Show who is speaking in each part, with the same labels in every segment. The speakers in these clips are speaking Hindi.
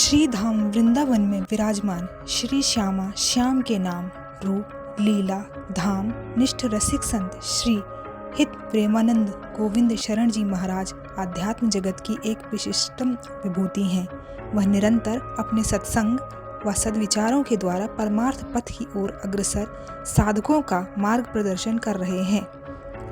Speaker 1: श्री धाम वृंदावन में विराजमान श्री श्यामा श्याम के नाम रूप लीला धाम निष्ठ रसिक संत श्री हित प्रेमानंद गोविंद शरण जी महाराज आध्यात्म जगत की एक विशिष्टम विभूति हैं। वह निरंतर अपने सत्संग व सद्विचारों के द्वारा परमार्थ पथ की ओर अग्रसर साधकों का मार्ग प्रदर्शन कर रहे हैं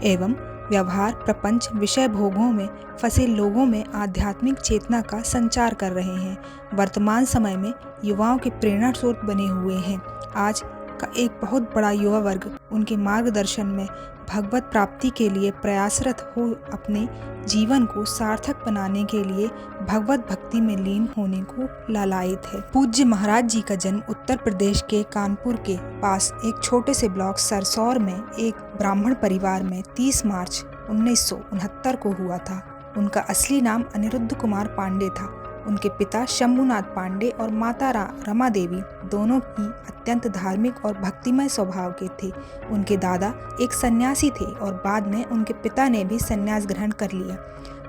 Speaker 1: एवं व्यवहार प्रपंच विषय भोगों में फंसे लोगों में आध्यात्मिक चेतना का संचार कर रहे हैं। वर्तमान समय में युवाओं के प्रेरणा स्रोत बने हुए हैं। आज का एक बहुत बड़ा युवा वर्ग उनके मार्गदर्शन में भगवत प्राप्ति के लिए प्रयासरत हो अपने जीवन को सार्थक बनाने के लिए भगवत भक्ति में लीन होने को लालायित है। पूज्य महाराज जी का जन्म उत्तर प्रदेश के कानपुर के पास एक छोटे से ब्लॉक सरसौर में एक ब्राह्मण परिवार में 30 मार्च 1969 को हुआ था। उनका असली नाम अनिरुद्ध कुमार पांडे था। उनके पिता शंभुनाथ पांडे और माता रमा देवी दोनों ही अत्यंत धार्मिक और भक्तिमय स्वभाव के थे। उनके दादा एक सन्यासी थे और बाद में उनके पिता ने भी सन्यास ग्रहण कर लिया।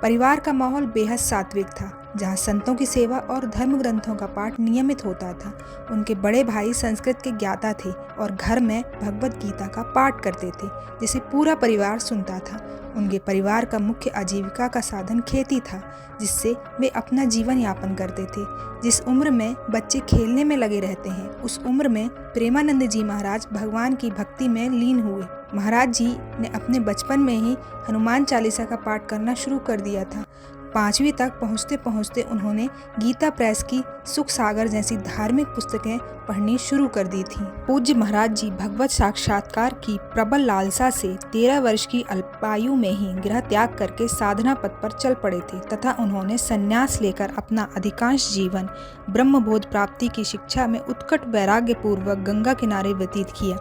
Speaker 1: परिवार का माहौल बेहद सात्विक था, जहाँ संतों की सेवा और धर्म ग्रंथों का पाठ नियमित होता था। उनके बड़े भाई संस्कृत के ज्ञाता थे और घर में भगवत गीता का पाठ करते थे, जिसे पूरा परिवार सुनता था। उनके परिवार का मुख्य आजीविका का साधन खेती था, जिससे वे अपना जीवन यापन करते थे। जिस उम्र में बच्चे खेलने में लगे रहते हैं, उस उम्र में प्रेमानंद जी महाराज भगवान की भक्ति में लीन हुए। महाराज जी ने अपने बचपन में ही हनुमान चालीसा का पाठ करना शुरू कर दिया था। 5वीं तक पहुँचते पहुँचते उन्होंने गीता प्रेस की सुख सागर जैसी धार्मिक पुस्तकें पढ़नी शुरू कर दी थी। पूज्य महाराज जी भगवत साक्षात्कार की प्रबल लालसा से 13 वर्ष की अल्पायु में ही गृह त्याग करके साधना पथ पर चल पड़े थे तथा उन्होंने संन्यास लेकर अपना अधिकांश जीवन ब्रह्मबोध प्राप्ति की शिक्षा में उत्कट वैराग्य पूर्वक गंगा किनारे व्यतीत किया।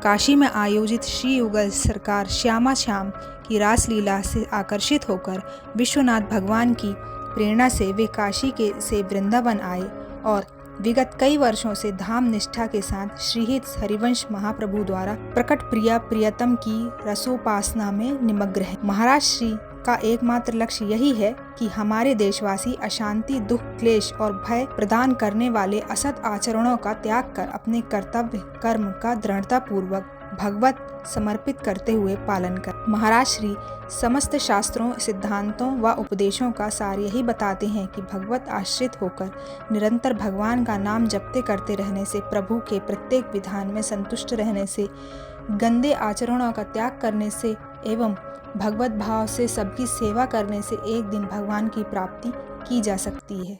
Speaker 1: काशी में आयोजित श्री युगल सरकार श्यामा श्याम की रासलीला से आकर्षित होकर विश्वनाथ भगवान की प्रेरणा से वे काशी से वृंदावन आए और विगत कई वर्षों से धाम निष्ठा के साथ श्रीहित हरिवंश महाप्रभु द्वारा प्रकट प्रिया प्रियतम की रसोपासना में निमग्न है। महाराज श्री का एकमात्र लक्ष्य यही है कि हमारे देशवासी अशांति, दुख, क्लेश और भय प्रदान करने वाले असत आचरणों का त्याग कर अपने कर्तव्य कर्म का दृढ़ता पूर्वक भगवत समर्पित करते हुए पालन कर। महाराज श्री समस्त शास्त्रों, सिद्धांतों व उपदेशों का सार यही बताते हैं कि भगवत आश्रित होकर निरंतर भगवान का नाम जपते करते रहने से, प्रभु के प्रत्येक विधान में संतुष्ट रहने से, गंदे आचरणों का त्याग करने से एवं भगवत भाव से सबकी सेवा करने से एक दिन भगवान की प्राप्ति की जा सकती है।